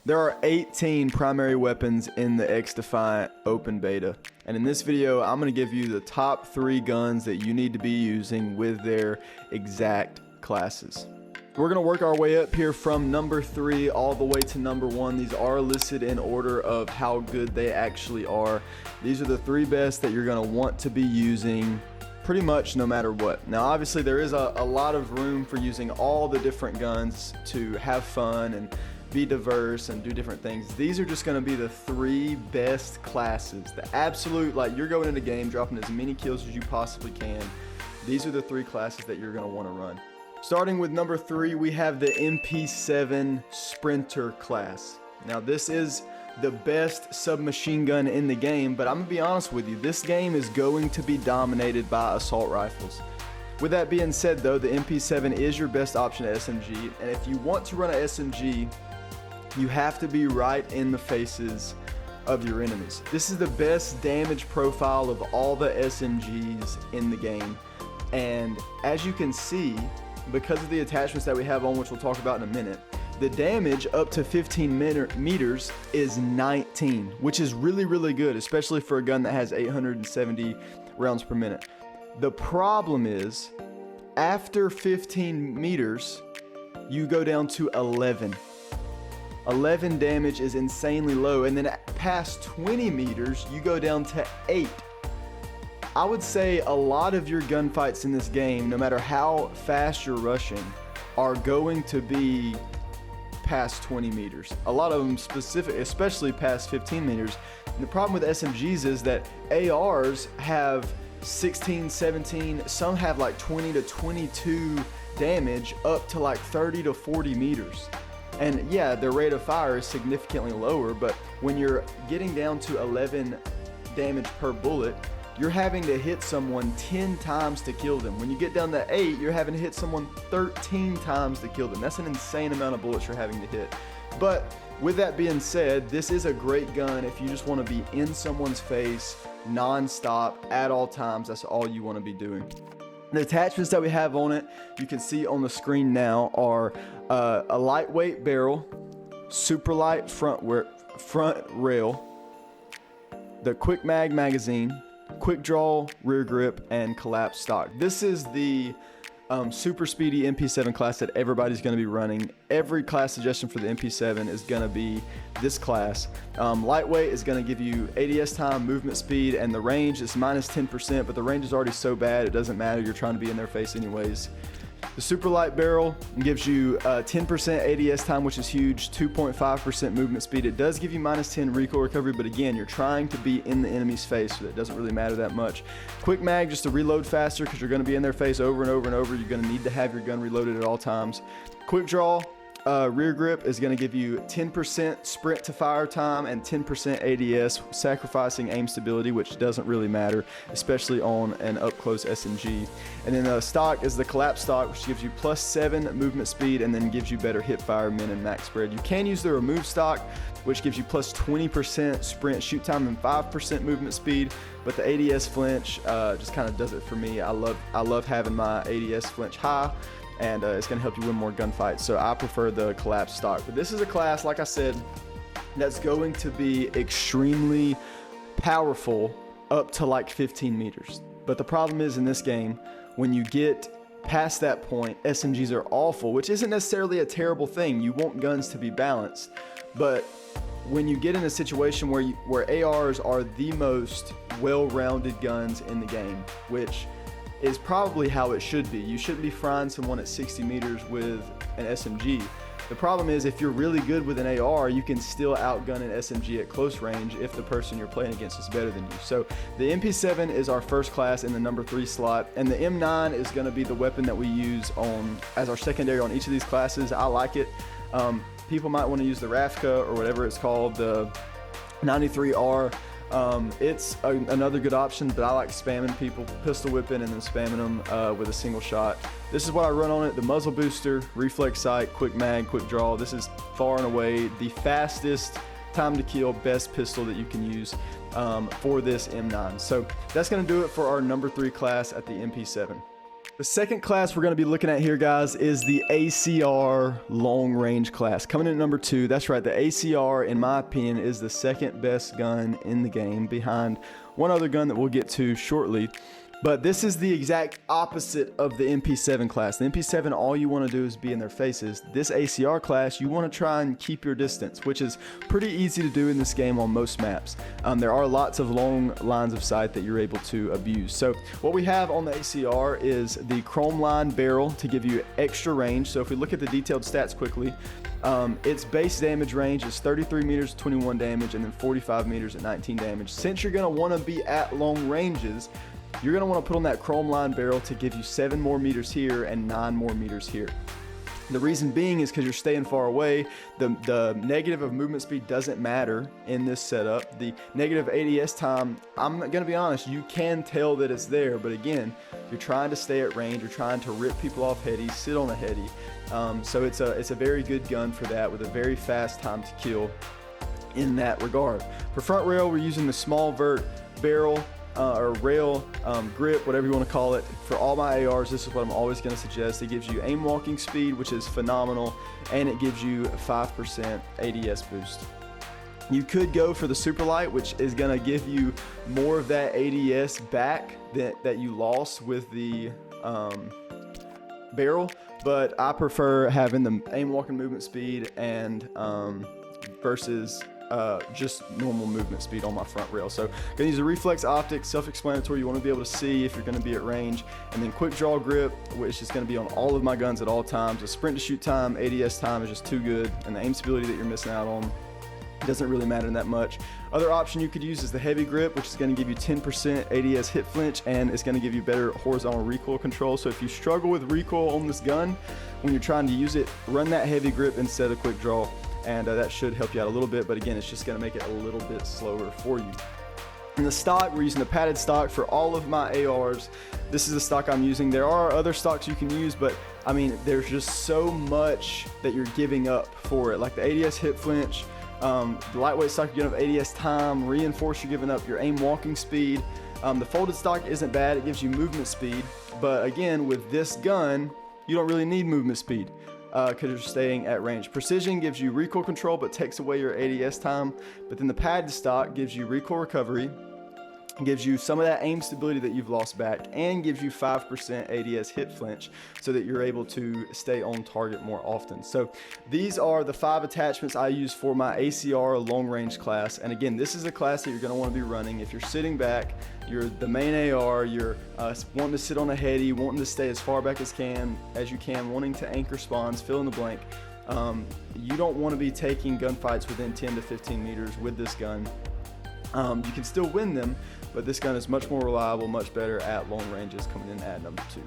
There are 18 primary weapons in the XDEFIANT open beta, and in this video I'm going to give you the top 3 guns that you need to be using with their exact classes. We're going to work our way up here from number 3 all the way to number 1. These are listed in order of how good they actually are. These are the 3 best that you're going to want to be using pretty much no matter what. Now obviously there is a lot of room for using all the different guns to have fun and be diverse and do different things. These are just going to be the 3 best classes. The absolute, like, you're going into the game dropping as many kills as you possibly can. These are the 3 classes that you're going to want to run. Starting with number 3, we have the MP7 Sprinter class. Now this is the best submachine gun in the game, but I'm gonna be honest with you, this game is going to be dominated by assault rifles. With that being said though, the MP7 is your best option at SMG, and if you want to run an SMG, you have to be right in the faces of your enemies. This is the best damage profile of all the SMGs in the game, and as you can see, because of the attachments that we have on, which we'll talk about in a minute, the damage up to 15 meters is 19, which is really good, especially for a gun that has 870 rounds per minute. The problem is, after 15 meters, you go down to 11. 11 damage is insanely low, and then past 20 meters, you go down to 8. I would say a lot of your gunfights in this game, no matter how fast you're rushing, are going to be past 20 meters. A lot of them especially past 15 meters. And the problem with SMGs is that ARs have 16, 17, some have like 20 to 22 damage up to like 30 to 40 meters. And yeah, their rate of fire is significantly lower, but when you're getting down to 11 damage per bullet, you're having to hit someone 10 times to kill them. When you get down to 8, you're having to hit someone 13 times to kill them. That's an insane amount of bullets you're having to hit. But with that being said, this is a great gun if you just want to be in someone's face non-stop at all times. That's all you want to be doing. The attachments that we have on it, you can see on the screen now, are a lightweight barrel, super light front rail, the quick mag magazine, quick draw rear grip, and collapsed stock. This is the super speedy MP7 class that everybody's going to be running. Every class suggestion for the MP7 is going to be this class. Lightweight is going to give you ADS time, movement speed, and the range is minus 10%, but the range is already so bad it doesn't matter. You're trying to be in their face anyways. The super light barrel gives you 10% ADS time, which is huge, 2.5% movement speed. It does give you minus 10 recoil recovery, but again, you're trying to be in the enemy's face, so it doesn't really matter that much. Quick mag, just to reload faster, because you're going to be in their face over and over and over. You're going to need to have your gun reloaded at all times. Quick draw rear grip is going to give you 10% sprint to fire time and 10% ADS, sacrificing aim stability, which doesn't really matter, especially on an up-close SMG. And then stock is the collapse stock, which gives you plus 7 movement speed and then gives you better hip fire, min, and max spread. You can use the remove stock, which gives you plus 20% sprint shoot time and 5% movement speed, but the ADS flinch just kind of does it for me. I love having my ADS flinch high, and it's going to help you win more gunfights, so I prefer the collapse stock. But this is a class, like I said, that's going to be extremely powerful up to like 15 meters. But the problem is, in this game, when you get past that point, SMGs are awful, which isn't necessarily a terrible thing. You want guns to be balanced, but when you get in a situation where ARs are the most well-rounded guns in the game, which is probably how it should be. You shouldn't be frying someone at 60 meters with an SMG. The problem is, if you're really good with an AR, you can still outgun an SMG at close range if the person you're playing against is better than you. So the MP7 is our first class in the number 3 slot, and the M9 is going to be the weapon that we use as our secondary on each of these classes. I like it. People might want to use the Rafka or whatever it's called, the 93R. It's another good option, but I like spamming people, pistol whipping and then spamming them with a single shot. This is what I run on it: the muzzle booster, reflex sight, quick mag, quick draw. This is far and away the fastest time to kill, best pistol that you can use for this M9. So that's going to do it for our number 3 class at the MP7. The second class we're going to be looking at here, guys, is the ACR long range class. Coming in at number 2, that's right, the ACR, in my opinion, is the second best gun in the game behind one other gun that we'll get to shortly. But this is the exact opposite of the MP7 class. The MP7, all you want to do is be in their faces. This ACR class, you want to try and keep your distance, which is pretty easy to do in this game on most maps. There are lots of long lines of sight that you're able to abuse. So what we have on the ACR is the chrome line barrel to give you extra range. So if we look at the detailed stats quickly, its base damage range is 33 meters, 21 damage, and then 45 meters at 19 damage. Since you're going to want to be at long ranges, you're going to want to put on that chrome line barrel to give you 7 more meters here and 9 more meters here. The reason being is because you're staying far away. The negative of movement speed doesn't matter in this setup. The negative ADS time, I'm going to be honest, you can tell that it's there, but again, you're trying to stay at range, you're trying to rip people off headies, sit on a heady. So it's a very good gun for that, with a very fast time to kill in that regard. For front rail, we're using the small vert barrel, or rail, grip, whatever you want to call it. For all my ARs, this is what I'm always going to suggest. It gives you aim walking speed, which is phenomenal, and it gives you a 5% ADS boost. You could go for the super light, which is going to give you more of that ADS back that you lost with the barrel, but I prefer having the aim walking movement speed and versus just normal movement speed on my front rail. So gonna use a reflex optic, self-explanatory. You want to be able to see if you're going to be at range, and then quick draw grip, which is going to be on all of my guns at all times. The sprint to shoot time, ADS time is just too good, and the aim stability that you're missing out on doesn't really matter that much. Other option you could use is the heavy grip, which is going to give you 10% ADS hit flinch, and it's going to give you better horizontal recoil control. So if you struggle with recoil on this gun when you're trying to use it, run that heavy grip instead of quick draw, and that should help you out a little bit, but again, it's just going to make it a little bit slower for you. In the stock, we're using the padded stock for all of my ARs. This is the stock I'm using. There are other stocks you can use, but I mean, there's just so much that you're giving up for it. Like the ADS hit flinch, the lightweight stock, you're giving up ADS time, reinforce, you're giving up your aim walking speed. The folded stock isn't bad, it gives you movement speed, but again, with this gun, you don't really need movement speed, because you're staying at range. Precision gives you recoil control but takes away your ADS time, but then the padded stock gives you recoil recovery, gives you some of that aim stability that you've lost back, and gives you 5% ADS hit flinch so that you're able to stay on target more often. So these are the 5 attachments I use for my ACR long range class. And again, this is a class that you're going to want to be running if you're sitting back, you're the main AR, you're wanting to sit on a heady, wanting to stay as far back as you can, wanting to anchor spawns, fill in the blank. You don't want to be taking gunfights within 10 to 15 meters with this gun. You can still win them, but this gun is much more reliable, much better at long ranges, coming in at number 2.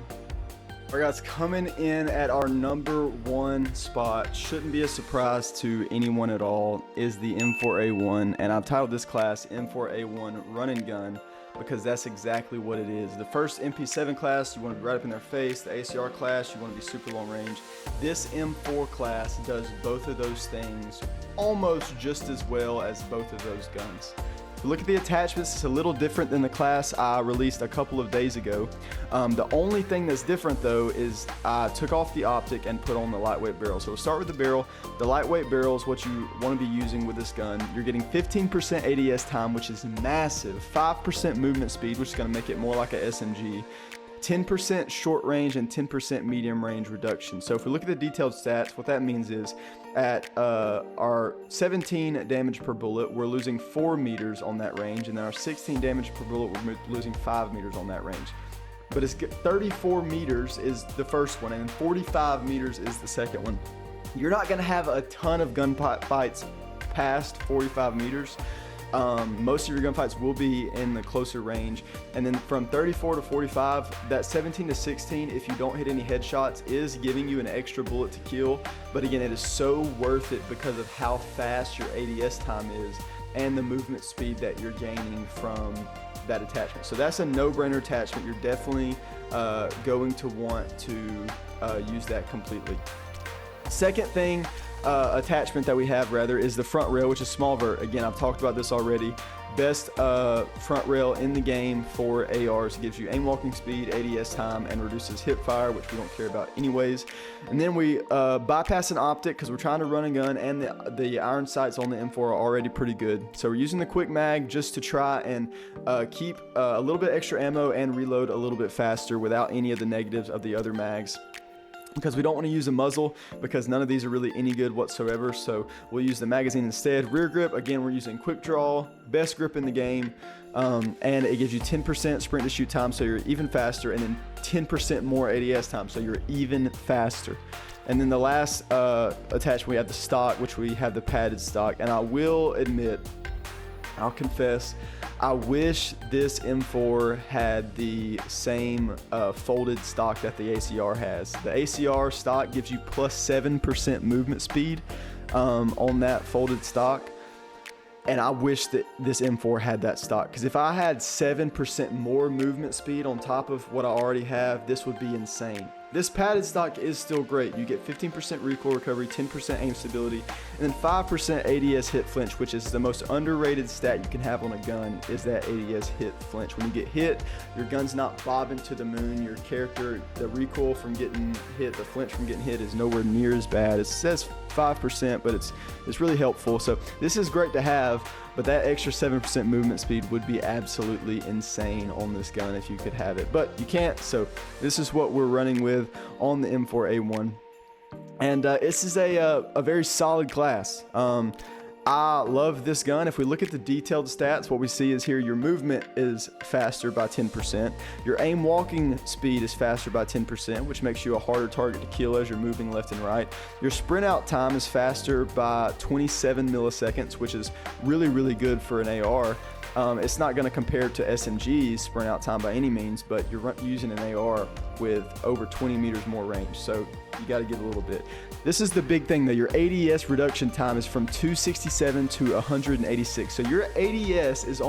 All right, guys, coming in at our number 1 spot, shouldn't be a surprise to anyone at all, is the M4A1, and I've titled this class M4A1 Run and Gun because that's exactly what it is. The first MP7 class, you want to be right up in their face. The ACR class, you want to be super long range. This M4 class does both of those things almost just as well as both of those guns. If you look at the attachments, it's a little different than the class I released a couple of days ago. The only thing that's different though is I took off the optic and put on the lightweight barrel. So we'll start with the barrel. The lightweight barrel is what you want to be using with this gun. You're getting 15% ADS time, which is massive, 5% movement speed, which is going to make it more like a SMG, 10% short range and 10% medium range reduction. So if we look at the detailed stats, what that means is at our 17 damage per bullet, we're losing 4 meters on that range, and then our 16 damage per bullet, we're losing 5 meters on that range. But it's 34 meters is the first one, and 45 meters is the second one. You're not going to have a ton of gunfights past 45 meters. Most of your gunfights will be in the closer range, and then from 34 to 45, that 17 to 16, if you don't hit any headshots, is giving you an extra bullet to kill. But again, it is so worth it because of how fast your ADS time is and the movement speed that you're gaining from that attachment. So that's a no-brainer attachment. You're definitely going to want to use that completely. Second thing, attachment that we have rather, is the front rail, which is small vert. Again, I've talked about this already. best front rail in the game for ARs. It gives you aim walking speed, ADS time, and reduces hip fire, which we don't care about anyways. And then we bypass an optic because we're trying to run a gun, and the iron sights on the M4 are already pretty good. So we're using the quick mag just to try and keep a little bit extra ammo and reload a little bit faster without any of the negatives of the other mags, because we don't want to use a muzzle because none of these are really any good whatsoever. So we'll use the magazine instead. Rear grip, again, we're using quick draw, best grip in the game, and it gives you 10% sprint to shoot time, so you're even faster, and then 10% more ADS time, so you're even faster. And then the last attachment, we have the stock, which we have the padded stock. And I will admit, I'll confess, I wish this M4 had the same folded stock that the ACR has. The ACR stock gives you plus 7% movement speed on that folded stock. And I wish that this M4 had that stock, because if I had 7% more movement speed on top of what I already have, this would be insane. This padded stock is still great. You get 15% recoil recovery, 10% aim stability, and then 5% ADS hit flinch, which is the most underrated stat you can have on a gun, is that ADS hit flinch. When you get hit, your gun's not bobbing to the moon. Your character, the recoil from getting hit, the flinch from getting hit is nowhere near as bad. It says 5%, but it's really helpful. So this is great to have, but that extra 7% movement speed would be absolutely insane on this gun if you could have it. But you can't, so this is what we're running with on the M4A1. And this is a very solid class. I love this gun. If we look at the detailed stats, what we see is here your movement is faster by 10%. Your aim walking speed is faster by 10%, which makes you a harder target to kill as you're moving left and right. Your sprint out time is faster by 27 milliseconds, which is really, really good for an AR. It's not going to compare to SMG's sprint out time by any means, but you're using an AR with over 20 meters more range, so you got to give a little bit. This is the big thing though. Your ADS reduction time is from 267 to 186. So your ADS is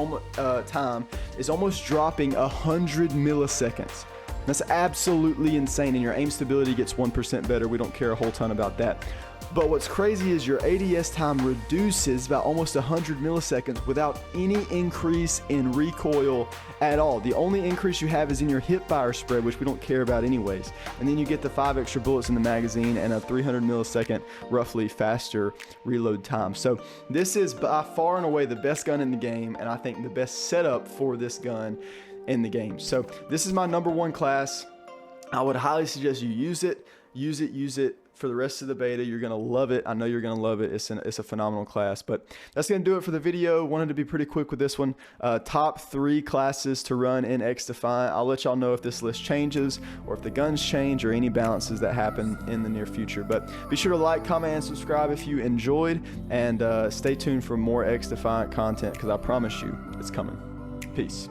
time is almost dropping 100 milliseconds. That's absolutely insane, and your aim stability gets 1% better. We don't care a whole ton about that. But what's crazy is your ADS time reduces by almost 100 milliseconds without any increase in recoil at all. The only increase you have is in your hip fire spread, which we don't care about anyways. And then you get the 5 extra bullets in the magazine and a 300 millisecond roughly faster reload time. So this is by far and away the best gun in the game, and I think the best setup for this gun in the game. So this is my #1 class. I would highly suggest you use it for the rest of the beta. You're gonna love it. I know you're gonna love it. It's a phenomenal class. But that's gonna do it for the video. Wanted to be pretty quick with this one. Top 3 classes to run in XDEFIANT. I'll let y'all know if this list changes or if the guns change or any balances that happen in the near future. But be sure to like, comment, and subscribe if you enjoyed, and stay tuned for more XDEFIANT content, because I promise you it's coming. Peace.